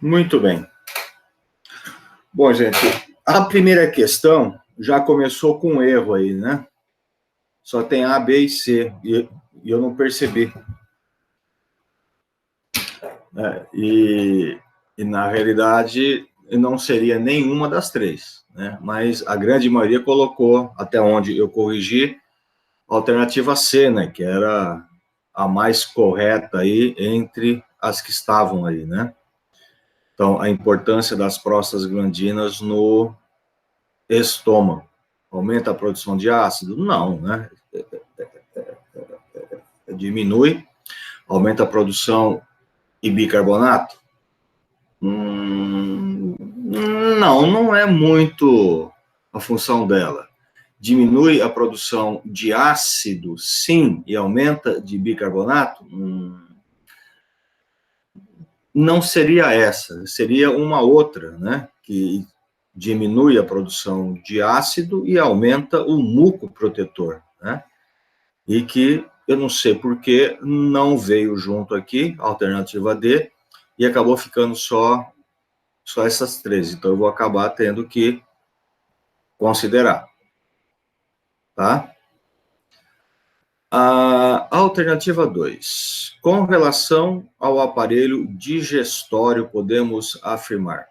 Muito bem. Bom, gente, a primeira questão já começou com um erro aí, né? Só tem A, B e C, e eu não percebi. E na realidade, não seria nenhuma das três, né? Mas a grande maioria colocou, até onde eu corrigi, a alternativa C, né? Que era a mais correta aí entre as que estavam aí, né? Então, a importância das prostaglandinas no estômago. Aumenta a produção de ácido? Não, né? Diminui. Aumenta a produção de bicarbonato? Não é muito a função dela. Diminui a produção de ácido, sim, e aumenta de bicarbonato? Não seria essa, seria uma outra, né? Que diminui a produção de ácido e aumenta o muco protetor, né? E que eu não sei por que não veio junto aqui, alternativa D, e acabou ficando só essas três. Então eu vou acabar tendo que considerar, tá? A alternativa 2. Com relação ao aparelho digestório, podemos afirmar: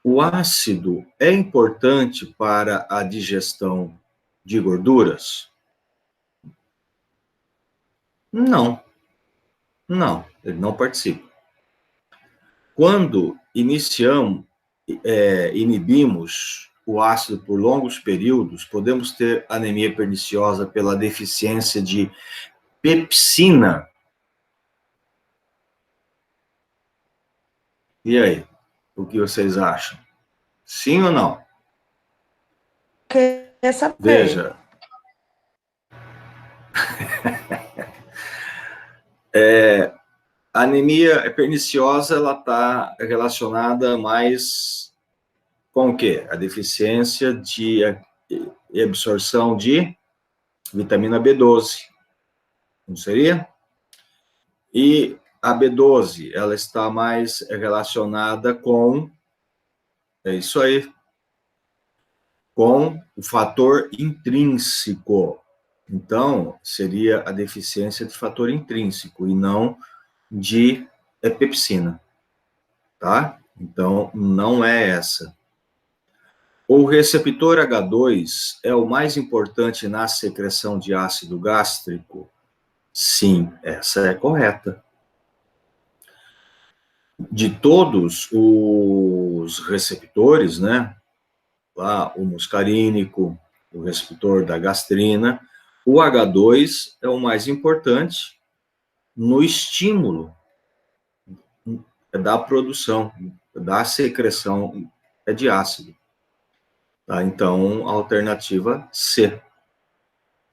o ácido é importante para a digestão de gorduras? Não, ele não participa. Quando inibimos o ácido por longos períodos, podemos ter anemia perniciosa pela deficiência de pepsina. E aí, o que vocês acham? Sim ou não? Quer saber? Veja, a anemia perniciosa ela está relacionada mais com o quê? A deficiência de absorção de vitamina B12, não seria? E a B12, ela está mais relacionada com, é isso aí, com o fator intrínseco. Então, seria a deficiência de fator intrínseco e não de pepsina, tá? Então, não é essa. O receptor H2 é o mais importante na secreção de ácido gástrico? Sim, essa é correta. De todos os receptores, né? Lá, o muscarínico, o receptor da gastrina, o H2 é o mais importante no estímulo da produção, da secreção de ácido. Tá? Então, a alternativa C.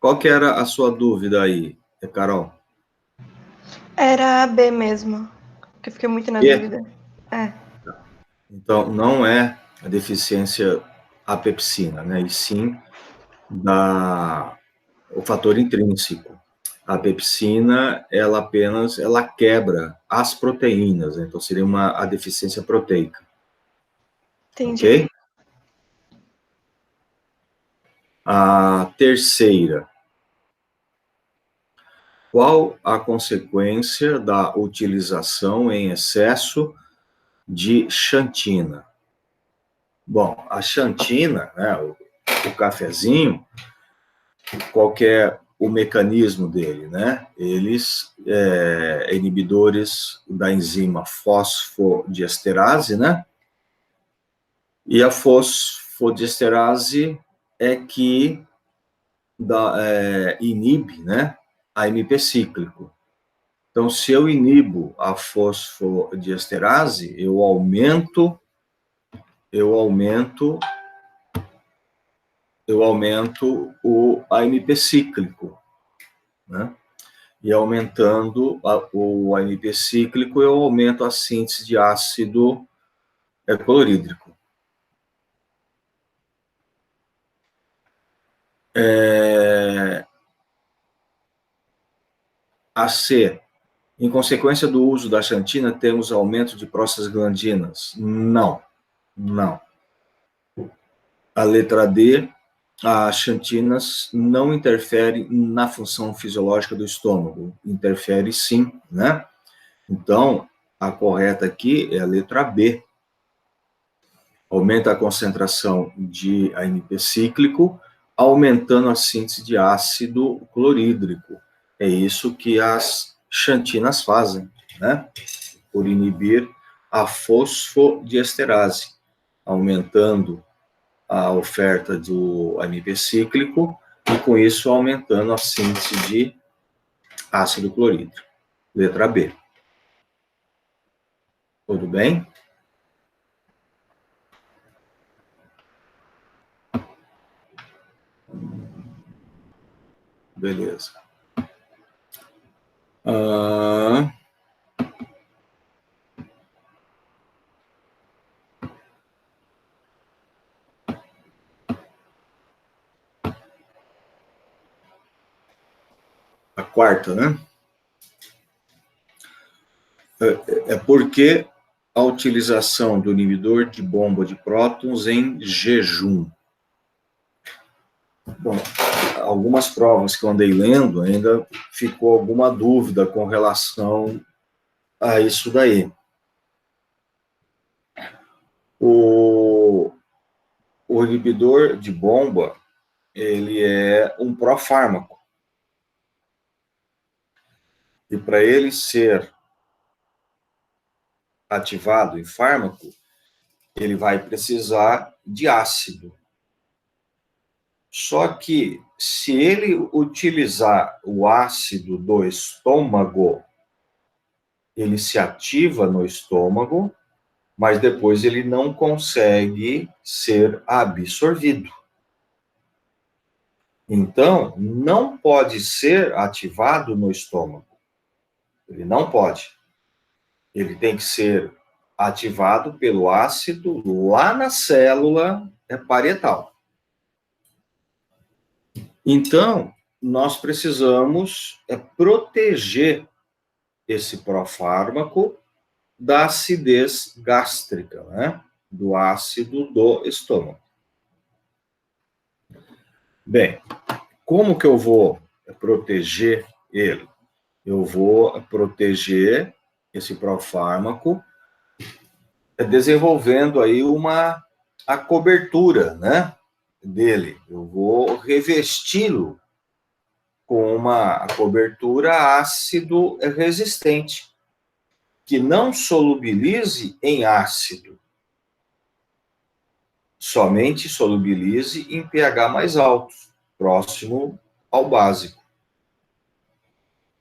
Qual que era a sua dúvida aí, Carol? Era a B mesmo, que eu fiquei muito na E? dúvida. É. Então, não é a deficiência a pepsina, né? E sim o fator intrínseco. A pepsina, ela apenas quebra as proteínas, né? Então seria a deficiência proteica. Entendi. Ok? A terceira. Qual a consequência da utilização em excesso de xantina? Bom, a xantina, né, o cafezinho, qual que é o mecanismo dele, né? Eles inibidores da enzima fosfodiesterase, né? E a fosfodiesterase é que inibe, né, a MP cíclico. Então, se eu inibo a fosfodiesterase, eu aumento o AMP cíclico, né? E aumentando o AMP cíclico, eu aumento a síntese de ácido clorídrico. A C, Em consequência do uso da xantina, temos aumento de prostaglandinas? Não, não. A letra D, as xantinas não interferem na função fisiológica do estômago. Interfere sim, né? Então, a correta aqui é a letra B. Aumenta a concentração de AMP cíclico, aumentando a síntese de ácido clorídrico. É isso que as xantinas fazem, né? Por inibir a fosfodiesterase, aumentando a oferta do AMP cíclico e, com isso, aumentando a síntese de ácido clorídrico. Letra B. Tudo bem? Beleza. A quarta, né? É porque a utilização do inibidor de bomba de prótons em jejum. Bom, algumas provas que eu andei lendo, ainda ficou alguma dúvida com relação a isso daí. O inibidor de bomba, ele é um profármaco. E para ele ser ativado em fármaco, ele vai precisar de ácido. Só que, se ele utilizar o ácido do estômago, ele se ativa no estômago, mas depois ele não consegue ser absorvido. Então, não pode ser ativado no estômago. Ele não pode. Ele tem que ser ativado pelo ácido lá na célula parietal. Então, nós precisamos proteger esse profármaco da acidez gástrica, né? Do ácido do estômago. Bem, como que eu vou proteger ele? Eu vou proteger esse profármaco desenvolvendo aí a cobertura, né, dele. Eu vou revesti-lo com uma cobertura ácido resistente, que não solubilize em ácido, somente solubilize em pH mais alto, próximo ao básico.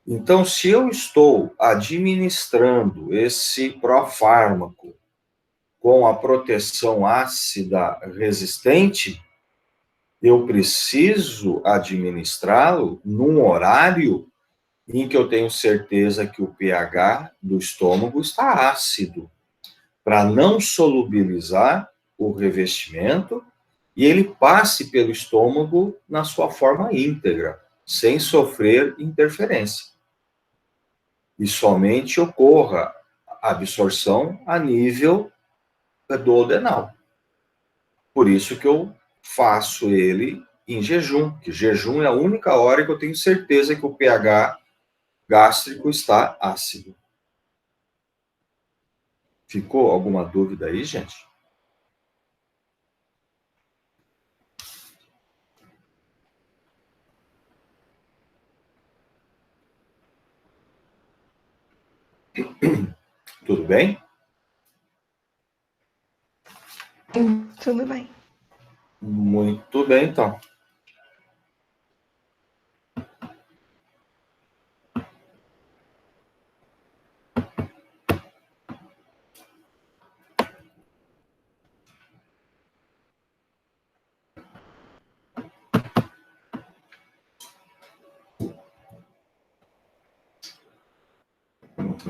Então, se eu estou administrando esse profármaco com a proteção ácida resistente, eu preciso administrá-lo num horário em que eu tenho certeza que o pH do estômago está ácido, para não solubilizar o revestimento e ele passe pelo estômago na sua forma íntegra, sem sofrer interferência. E somente ocorra a absorção a nível do adenal. Por isso que eu faço ele em jejum, que jejum é a única hora que eu tenho certeza que o pH gástrico está ácido. Ficou alguma dúvida aí, gente? Tudo bem? Tudo bem. Muito bem, então.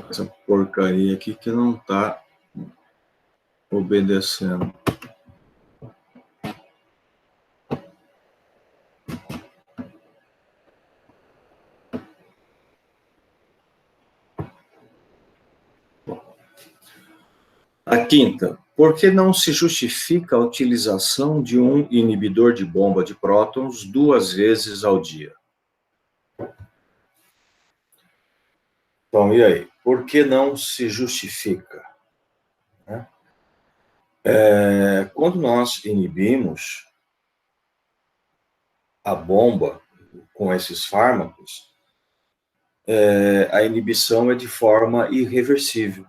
Essa porcaria aqui que não está obedecendo. A quinta, por que não se justifica a utilização de um inibidor de bomba de prótons 2 vezes ao dia? Então, e aí? Por que não se justifica? Quando nós inibimos a bomba com esses fármacos, a inibição é de forma irreversível.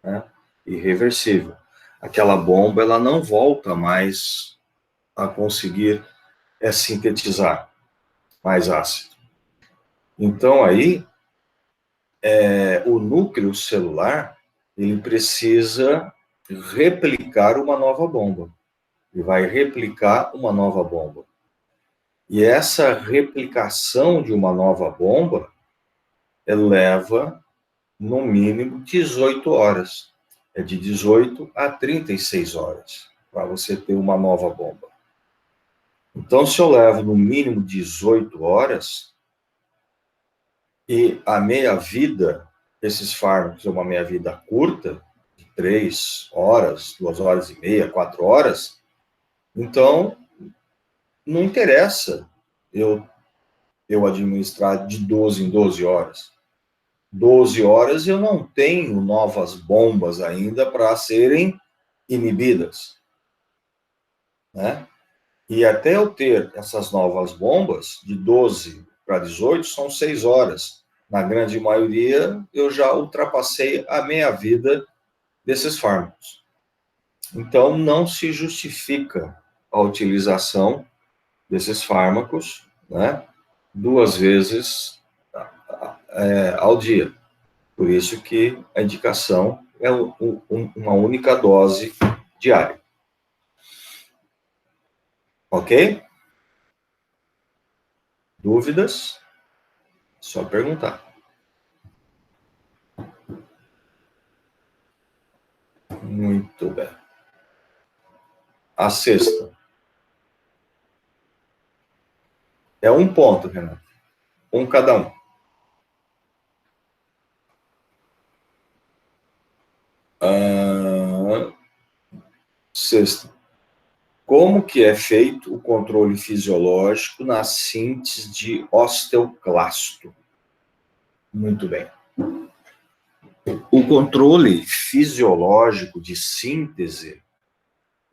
Né? Irreversível. Aquela bomba, ela não volta mais a conseguir sintetizar mais ácido. Então, aí, o núcleo celular, ele precisa replicar uma nova bomba. Ele vai replicar uma nova bomba. E essa replicação de uma nova bomba, ela leva, no mínimo, 18 horas. É de 18 a 36 horas para você ter uma nova bomba. Então, se eu levo, no mínimo, 18 horas, e a meia-vida desses fármacos é uma meia-vida curta, de 3 horas, 2 horas e meia, 4 horas, então, não interessa eu administrar de 12 em 12 horas. 12 horas eu não tenho novas bombas ainda para serem inibidas. Né? E até eu ter essas novas bombas, de 12 para 18, são 6 horas. Na grande maioria, eu já ultrapassei a meia-vida desses fármacos. Então, não se justifica a utilização desses fármacos, né, 2 vezes ao dia. Por isso que a indicação é uma única dose diária. Ok? Dúvidas? Só perguntar. Muito bem. A sexta. É um ponto, Renato. Um cada um. Sexta. Como que é feito o controle fisiológico na síntese de osteoclasto? Muito bem. O controle fisiológico de síntese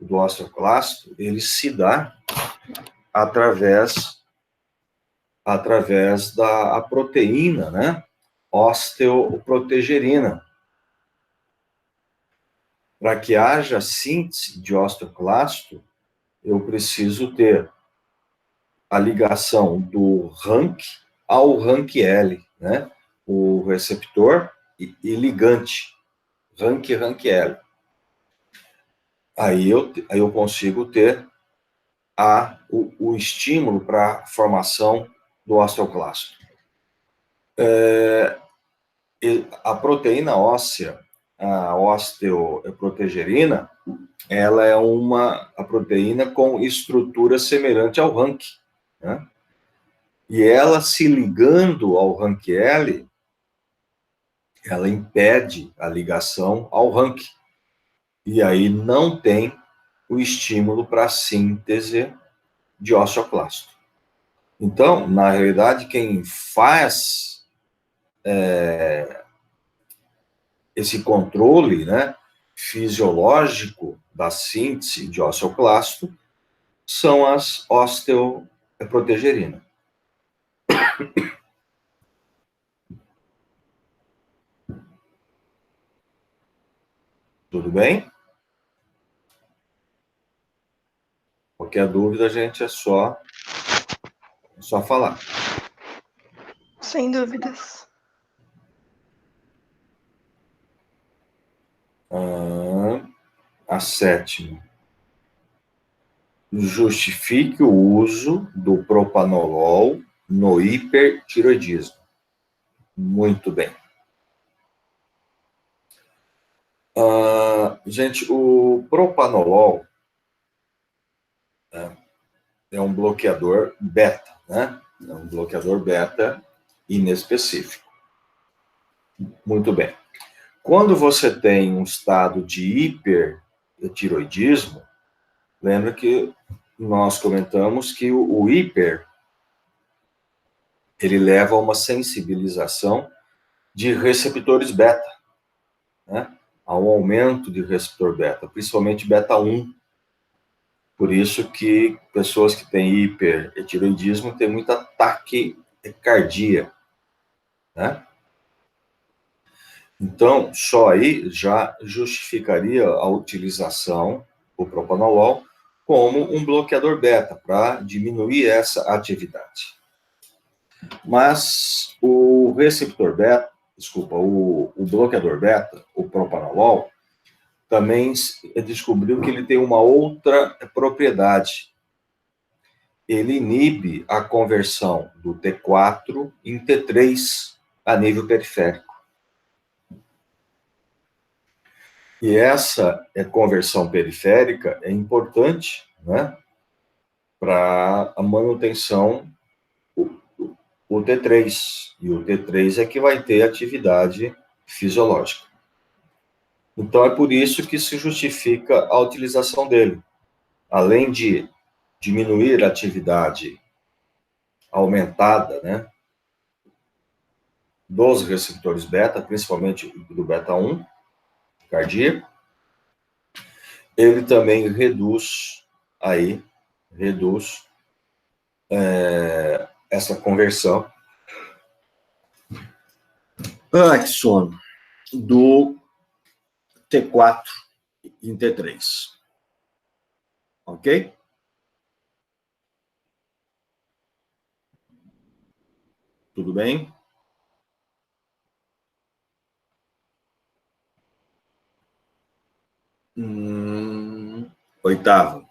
do osteoclasto, ele se dá através da proteína, né? Osteoprotegerina. Para que haja síntese de osteoclasto, eu preciso ter a ligação do RANK ao RANKL, né? O receptor e ligante, RANK-RANKL. Aí eu consigo ter o estímulo para a formação do osteoclasto. A proteína óssea, a osteoprotegerina, ela é a proteína com estrutura semelhante ao RANK, né? E ela se ligando ao RANKL, ela impede a ligação ao RANK. E aí não tem o estímulo para a síntese de osteoclasto. Então, na realidade, quem faz esse controle, né, fisiológico da síntese de osteoclasto são as osteoprotegerinas. Tudo bem? Qualquer dúvida, gente, é só falar. Sem dúvidas. A sétima. Justifique o uso do propanolol no hipertiroidismo. Muito bem. Gente, o propanolol é um bloqueador beta, né? É um bloqueador beta inespecífico. Muito bem. Quando você tem um estado de hipertiroidismo, lembra que nós comentamos que o hiper, ele leva a uma sensibilização de receptores beta, né? A um aumento de receptor beta, principalmente beta 1. Por isso que pessoas que têm hipertiroidismo têm muita taquicardia, né? Então, só aí já justificaria a utilização do propanolol como um bloqueador beta, para diminuir essa atividade. Mas o receptor beta, o bloqueador beta, o propanolol, também descobriu que ele tem uma outra propriedade. Ele inibe a conversão do T4 em T3 a nível periférico. E essa conversão periférica é importante, né, para a manutenção do T3. E o T3 é que vai ter atividade fisiológica. Então, é por isso que se justifica a utilização dele. Além de diminuir a atividade aumentada, né, dos receptores beta, principalmente do beta 1, cardíaco, ele também reduz essa conversão. Que sono. Do T4 em T3. Ok? Tudo bem? Oitavo.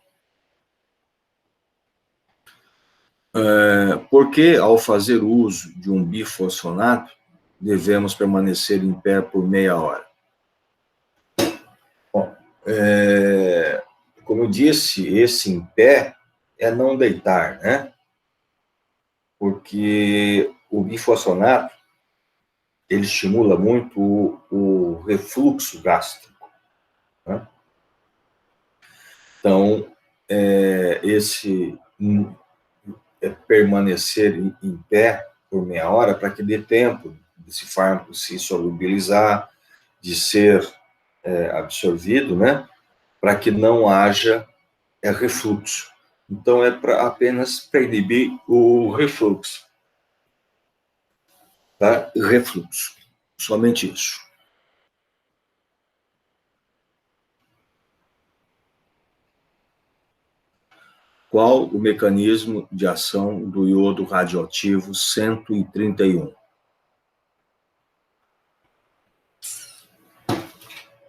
Por que, ao fazer uso de um bifosfonato, devemos permanecer em pé por meia hora? Bom, como eu disse, esse em pé é não deitar, né? Porque o bifosfonato, ele estimula muito o refluxo gástrico, né? Então, esse permanecer em pé por meia hora, para que dê tempo desse fármaco se solubilizar, de ser absorvido, né? Para que não haja refluxo. Então, apenas para inibir o refluxo. Tá? Refluxo. Somente isso. Qual o mecanismo de ação do iodo radioativo 131?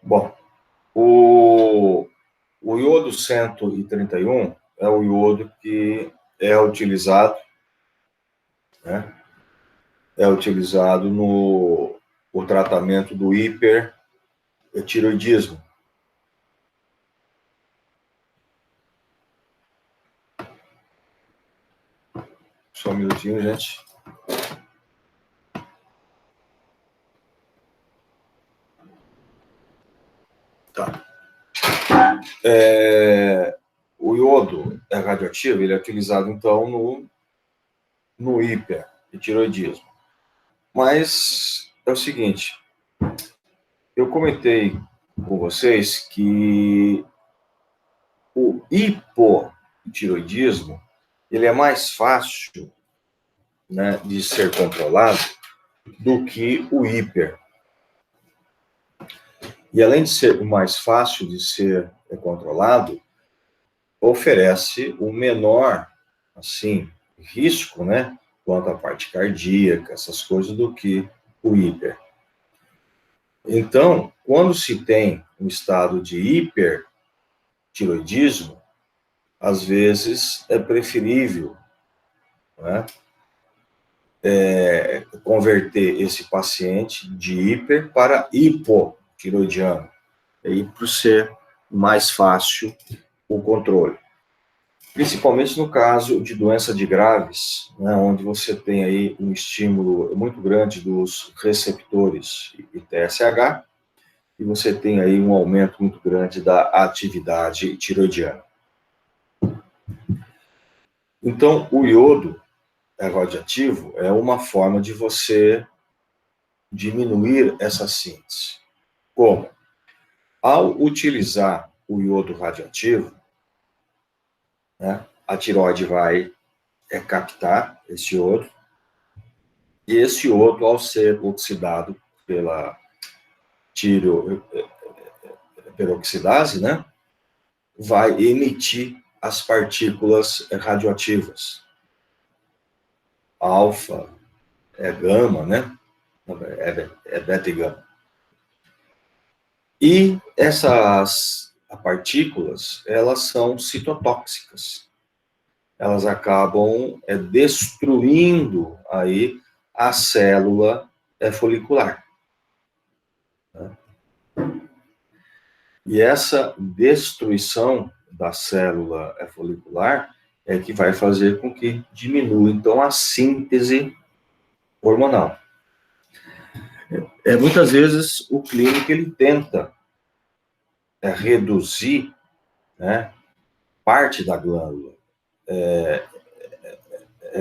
Bom, o iodo 131 é o iodo que é utilizado, né? É utilizado no tratamento do hipertiroidismo. Só um minutinho, gente. Tá. O iodo radioativo, ele é utilizado, então, no hipertiroidismo. Mas é o seguinte, eu comentei com vocês que o hipotiroidismo, ele é mais fácil, né, de ser controlado do que o hiper. E além de ser mais fácil de ser controlado, oferece um menor, assim, risco, né, quanto à parte cardíaca, essas coisas, do que o hiper. Então, quando se tem um estado de hipertiroidismo, às vezes é preferível, né, converter esse paciente de hiper para hipotiroidiano, aí para ser mais fácil o controle. Principalmente no caso de doença de Graves, né, onde você tem aí um estímulo muito grande dos receptores e TSH, e você tem aí um aumento muito grande da atividade tiroidiana. Então, o iodo radioativo é uma forma de você diminuir essa síntese. Como? Ao utilizar o iodo radioativo, né, a tireoide vai captar esse iodo, e esse iodo, ao ser oxidado pela tireoperoxidase, né, vai emitir as partículas radioativas. Alfa, gama, né? É beta e gama. E essas partículas, elas são citotóxicas. Elas acabam destruindo aí a célula folicular. Né? E essa destruição da célula folicular é que vai fazer com que diminua, então, a síntese hormonal. Muitas vezes o clínico ele tenta reduzir, né, parte da glândula,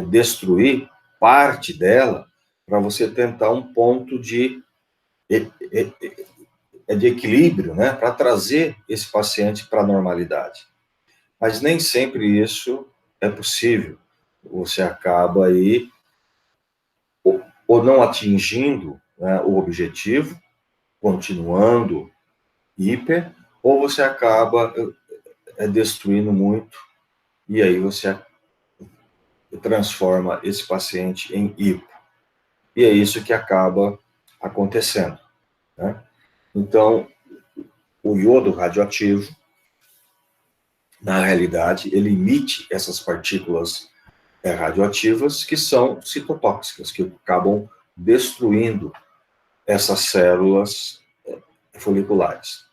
destruir parte dela para você tentar um ponto de equilíbrio, né, para trazer esse paciente para a normalidade. Mas nem sempre isso é possível. Você acaba aí ou não atingindo, né, o objetivo, continuando hiper, ou você acaba destruindo muito, e aí você transforma esse paciente em hipo. E é isso que acaba acontecendo. Né? Então, o iodo radioativo, na realidade, ele emite essas partículas radioativas que são citotóxicas, que acabam destruindo essas células foliculares.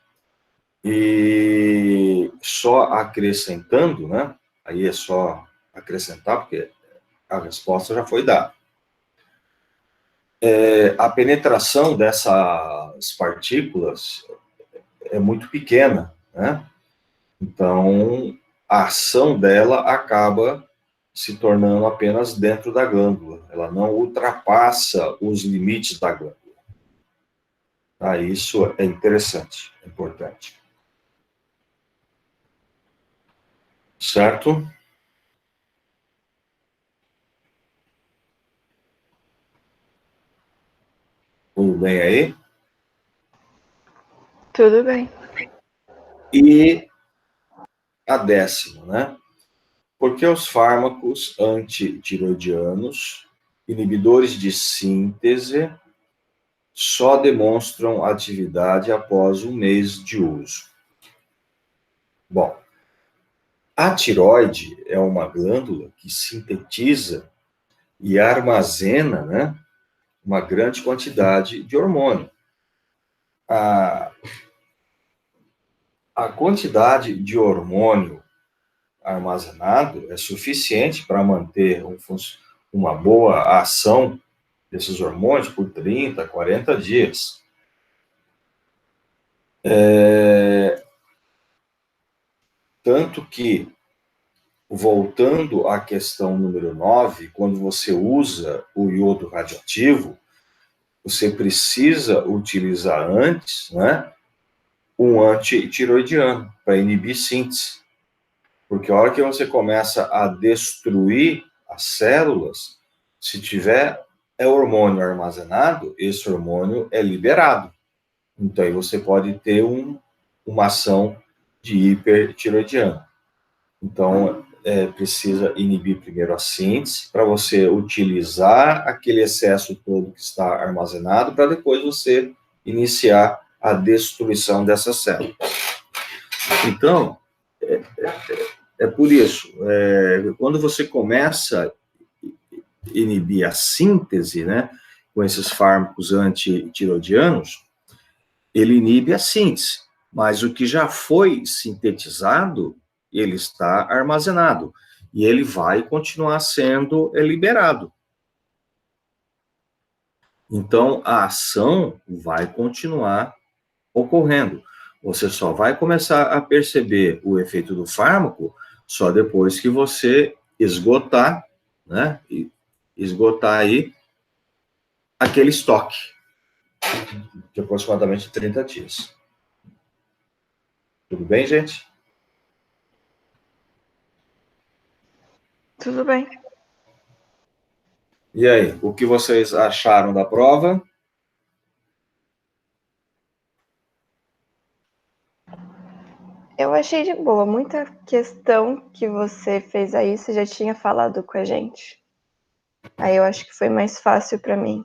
E só acrescentando, né? Aí é só acrescentar, porque a resposta já foi dada. A penetração dessas partículas é muito pequena, né? Então, a ação dela acaba se tornando apenas dentro da glândula. Ela não ultrapassa os limites da glândula. Ah, isso é interessante, é importante. Certo? Tudo bem aí? Tudo bem. E a 10ª, né? Porque os fármacos antitiroidianos, inibidores de síntese, só demonstram atividade após 1 mês de uso. Bom, a tireoide é uma glândula que sintetiza e armazena, né, uma grande quantidade de hormônio. A quantidade de hormônio armazenado é suficiente para manter uma boa ação desses hormônios por 30, 40 dias. Tanto que, voltando à questão número 9, quando você usa o iodo radioativo, você precisa utilizar antes, né, um antitiroidiano para inibir síntese. Porque a hora que você começa a destruir as células, se tiver hormônio armazenado, esse hormônio é liberado. Então, aí você pode ter uma ação de hipertiroidiano. Então, precisa inibir primeiro a síntese, para você utilizar aquele excesso todo que está armazenado, para depois você iniciar a destruição dessa célula. Então, é por isso, quando você começa a inibir a síntese, né, com esses fármacos antitiroidianos, ele inibe a síntese, mas o que já foi sintetizado, ele está armazenado, e ele vai continuar sendo liberado. Então, a ação vai continuar ocorrendo. Você só vai começar a perceber o efeito do fármaco só depois que você esgotar, né? Esgotar aí aquele estoque de aproximadamente 30 dias. Tudo bem, gente? Tudo bem. E aí, o que vocês acharam da prova? Eu achei de boa. Muita questão que você fez aí, você já tinha falado com a gente. Aí eu acho que foi mais fácil para mim.